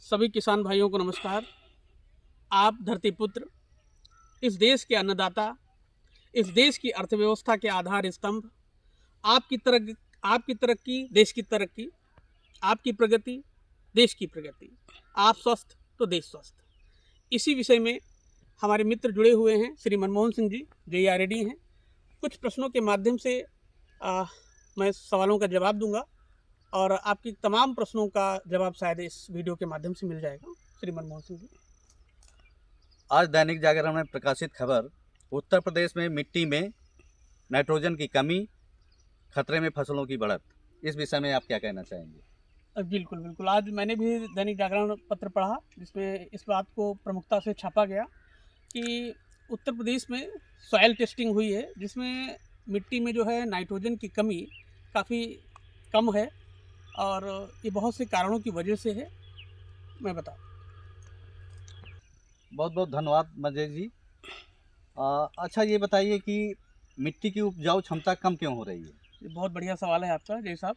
सभी किसान भाइयों को नमस्कार। आप धरती पुत्र, इस देश के अन्नदाता, इस देश की अर्थव्यवस्था के आधार स्तंभ, आपकी तरक्की देश की तरक्की, आपकी प्रगति देश की प्रगति, आप स्वस्थ तो देश स्वस्थ। इसी विषय में हमारे मित्र जुड़े हुए हैं। श्री मनमोहन सिंह जी JRD हैं। कुछ प्रश्नों के माध्यम से मैं सवालों का जवाब दूंगा और आपकी तमाम प्रश्नों का जवाब शायद इस वीडियो के माध्यम से मिल जाएगा। श्री मनमोहन सिंह जी। आज दैनिक जागरण में प्रकाशित खबर, उत्तर प्रदेश में मिट्टी में नाइट्रोजन की कमी, खतरे में फसलों की बढ़त। इस विषय में आप क्या कहना चाहेंगे? बिल्कुल बिल्कुल। आज मैंने भी दैनिक जागरण पत्र पढ़ा जिसमें इस बात को प्रमुखता से छापा गया कि उत्तर प्रदेश में सॉयल टेस्टिंग हुई है जिसमें मिट्टी में जो है नाइट्रोजन की कमी काफ़ी कम है और ये बहुत से कारणों की वजह से है। मैं बताऊँ। बहुत बहुत धन्यवाद मंजेश जी। अच्छा ये बताइए कि मिट्टी की उपजाऊ क्षमता कम क्यों हो रही है? ये बहुत बढ़िया सवाल है आपका जय साहब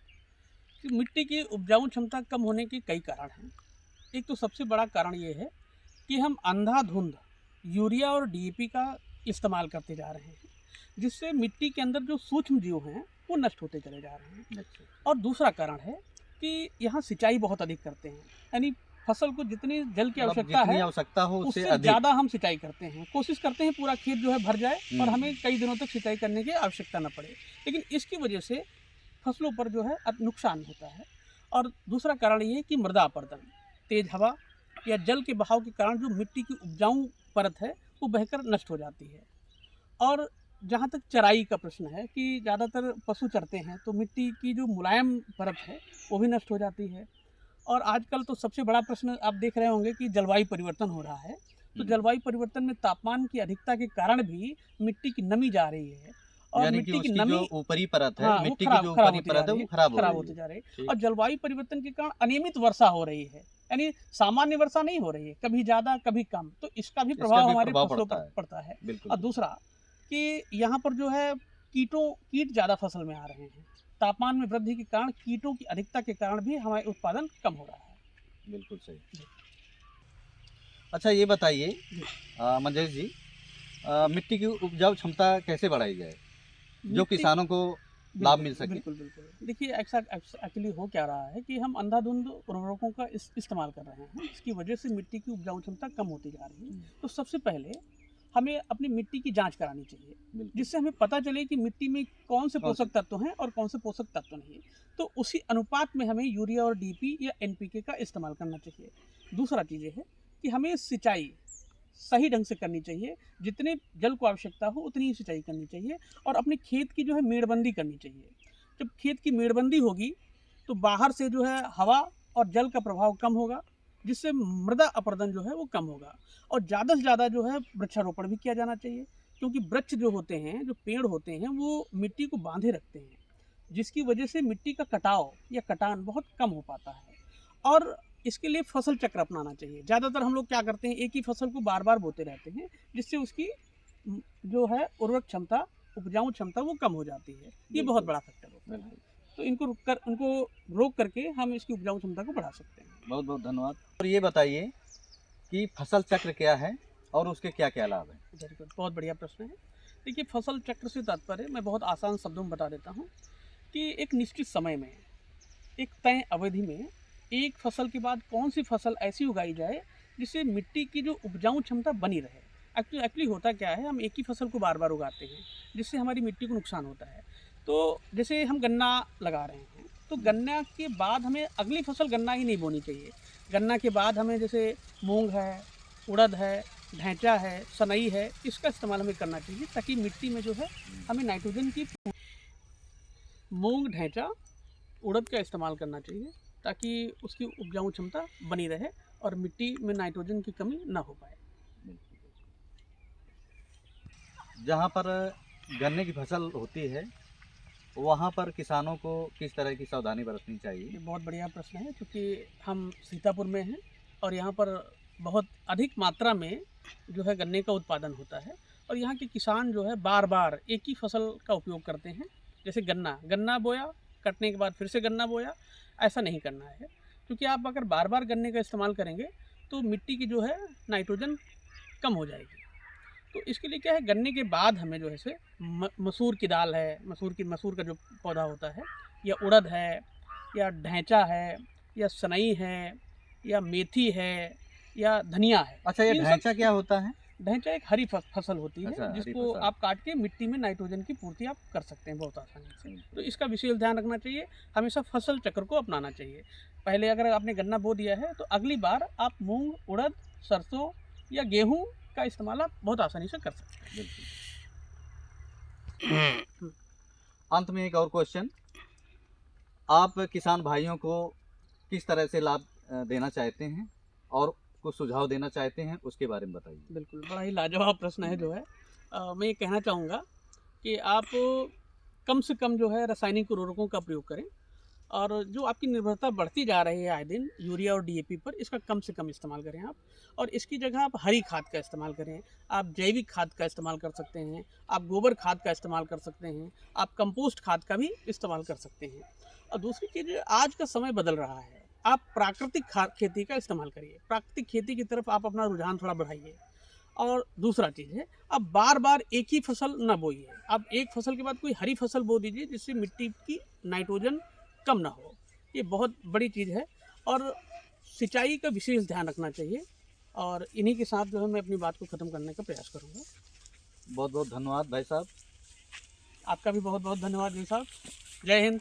कि मिट्टी की उपजाऊ क्षमता कम होने के कई कारण हैं। एक तो सबसे बड़ा कारण ये है कि हम अंधाधुंध यूरिया और DAP का इस्तेमाल करते जा रहे हैं जिससे मिट्टी के अंदर जो सूक्ष्म जीव हैं वो नष्ट होते चले जा रहे हैं। और दूसरा कारण है कि यहाँ सिंचाई बहुत अधिक करते हैं, यानी फसल को जितनी जल की आवश्यकता हो उससे ज़्यादा हम सिंचाई करते हैं। कोशिश करते हैं पूरा खेत जो है भर जाए और हमें कई दिनों तक सिंचाई करने की आवश्यकता न पड़े, लेकिन इसकी वजह से फसलों पर जो है नुकसान होता है। और दूसरा कारण ये है कि मृदा अपरदन, तेज हवा या जल के बहाव के कारण जो मिट्टी की उपजाऊ परत है वो बहकर नष्ट हो जाती है। और जहाँ तक चराई का प्रश्न है कि ज़्यादातर पशु चरते हैं तो मिट्टी की जो मुलायम परत है वो भी नष्ट हो जाती है। और आजकल तो सबसे बड़ा प्रश्न आप देख रहे होंगे कि जलवायु परिवर्तन हो रहा है, तो जलवायु परिवर्तन में तापमान की अधिकता के कारण भी मिट्टी की नमी जा रही है और मिट्टी की नमी जो ऊपरी परत है, मिट्टी की जो ऊपरी परत है वो खराब होती जा रही है। और जलवायु परिवर्तन के कारण अनियमित वर्षा हो रही है, यानी सामान्य वर्षा नहीं हो रही है, कभी ज़्यादा कभी कम, तो इसका भी प्रभाव हमारे फसलों पर पड़ता है। और दूसरा कि यहाँ पर जो है कीट ज़्यादा फसल में आ रहे हैं। तापमान में वृद्धि के कारण कीटों की अधिकता के कारण भी हमारे उत्पादन कम हो रहा है। बिल्कुल सही। अच्छा ये बताइए मंजेश जी, मिट्टी की उपजाऊ क्षमता कैसे बढ़ाई जाए जो किसानों को लाभ मिल सके? बिल्कुल बिल्कुल। देखिए एक्चुअली हो क्या रहा है कि हम अंधाधुंध उर्वरकों का इस्तेमाल कर रहे हैं, इसकी वजह से मिट्टी की उपजाऊ क्षमता कम होती जा रही है। तो सबसे पहले हमें अपनी मिट्टी की जांच करानी चाहिए जिससे हमें पता चले कि मिट्टी में कौन से पोषक तत्व हैं और कौन से पोषक तत्व नहीं। तो उसी अनुपात में हमें यूरिया और DAP या NPK का इस्तेमाल करना चाहिए। दूसरा चीज़ ये है कि हमें सिंचाई सही ढंग से करनी चाहिए, जितने जल को आवश्यकता हो उतनी ही सिंचाई करनी चाहिए और अपने खेत की जो है मेड़बंदी करनी चाहिए। जब खेत की मेड़बंदी होगी तो बाहर से जो है हवा और जल का प्रभाव कम होगा जिससे मृदा अपरदन जो है वो कम होगा। और ज़्यादा से ज़्यादा जो है वृक्षारोपण भी किया जाना चाहिए क्योंकि वृक्ष जो होते हैं, जो पेड़ होते हैं, वो मिट्टी को बांधे रखते हैं जिसकी वजह से मिट्टी का कटाव या कटान बहुत कम हो पाता है। और इसके लिए फसल चक्र अपनाना चाहिए। ज़्यादातर हम लोग क्या करते हैं, एक ही फसल को बार बार बोते रहते हैं जिससे उसकी जो है उर्वरक क्षमता, उपजाऊ क्षमता वो कम हो जाती है। ये बहुत बड़ा फैक्टर होता है। तो इनको रोक करके हम इसकी उपजाऊ क्षमता को बढ़ा सकते हैं। बहुत बहुत धन्यवाद। और ये बताइए कि फसल चक्र क्या है और उसके क्या क्या लाभ हैं? वेरी गुड, बहुत बढ़िया प्रश्न है। देखिए, फसल चक्र से तात्पर्य मैं बहुत आसान शब्दों में बता देता हूँ कि एक निश्चित समय में, एक तय अवधि में एक फसल के बाद कौन सी फसल ऐसी उगाई जाए जिससे मिट्टी की जो उपजाऊ क्षमता बनी रहे। एक्चुअली होता क्या है, हम एक ही फसल को बार बार उगाते हैं जिससे हमारी मिट्टी को नुकसान होता है। तो जैसे हम गन्ना लगा रहे हैं तो गन्ना के बाद हमें अगली फसल गन्ना ही नहीं बोनी चाहिए। गन्ना के बाद हमें जैसे मूंग है, उड़द है, ढैंचा है, सनई है, इसका इस्तेमाल हमें करना चाहिए ताकि मिट्टी में जो है हमें नाइट्रोजन की, मूंग, ढैंचा, उड़द का इस्तेमाल करना चाहिए ताकि उसकी उपजाऊ क्षमता बनी रहे और मिट्टी में नाइट्रोजन की कमी ना हो पाए। जहाँ पर गन्ने की फसल होती है वहाँ पर किसानों को किस तरह की सावधानी बरतनी चाहिए? ये बहुत बढ़िया प्रश्न है क्योंकि हम सीतापुर में हैं और यहाँ पर बहुत अधिक मात्रा में जो है गन्ने का उत्पादन होता है और यहाँ के किसान जो है बार बार एक ही फसल का उपयोग करते हैं। जैसे गन्ना बोया, कटने के बाद फिर से गन्ना बोया, ऐसा नहीं करना है। क्योंकि आप अगर बार बार गन्ने का इस्तेमाल करेंगे तो मिट्टी की जो है नाइट्रोजन कम हो जाएगी। तो इसके लिए क्या है, गन्ने के बाद हमें जो है से मसूर की दाल है, मसूर का जो पौधा होता है, या उड़द है, या ढैंचा है, या सनई है, या मेथी है, या धनिया है। अच्छा, ये इन सब ढैंचा क्या होता है? ढैंचा एक हरी फसल होती है, अच्छा, हरी जिसको फसल। आप काट के मिट्टी में नाइट्रोजन की पूर्ति आप कर सकते हैं बहुत आसानी से। तो इसका विशेष ध्यान रखना चाहिए, हमेशा फसल चक्र को अपनाना चाहिए। पहले अगर आपने गन्ना बो दिया है तो अगली बार आप मूंग, उड़द, सरसों या गेहूं का इस्तेमाल आप बहुत आसानी से कर सकते हैं। बिल्कुल। अंत में एक और क्वेश्चन, आप किसान भाइयों को किस तरह से लाभ देना चाहते हैं और कुछ सुझाव देना चाहते हैं, उसके बारे में बताइए। बिल्कुल, बड़ा ही लाजवाब प्रश्न है जो है। मैं ये कहना चाहूँगा कि आप कम से कम जो है रासायनिक उर्वरकों का प्रयोग करें, और जो आपकी निर्भरता बढ़ती जा रही है आए दिन यूरिया और डीएपी पर, इसका कम से कम इस्तेमाल करें आप, और इसकी जगह आप हरी खाद का इस्तेमाल करें। आप जैविक खाद का इस्तेमाल कर सकते हैं, आप गोबर खाद का इस्तेमाल कर सकते हैं, आप कंपोस्ट खाद का भी इस्तेमाल कर सकते हैं। और दूसरी चीज़, आज का समय बदल रहा है, आप प्राकृतिक खेती का इस्तेमाल करिए, प्राकृतिक खेती की तरफ आप अपना रुझान थोड़ा बढ़ाइए। और दूसरा चीज़ है, आप बार बार एक ही फसल ना बोइए, आप एक फसल के बाद कोई हरी फसल बो दीजिए, जिससे मिट्टी की नाइट्रोजन कम ना हो। ये बहुत बड़ी चीज़ है, और सिंचाई का विशेष ध्यान रखना चाहिए। और इन्हीं के साथ जो है मैं अपनी बात को ख़त्म करने का प्रयास करूँगा। बहुत बहुत धन्यवाद भाई साहब। आपका भी बहुत बहुत धन्यवाद जी साहब। जय हिंद।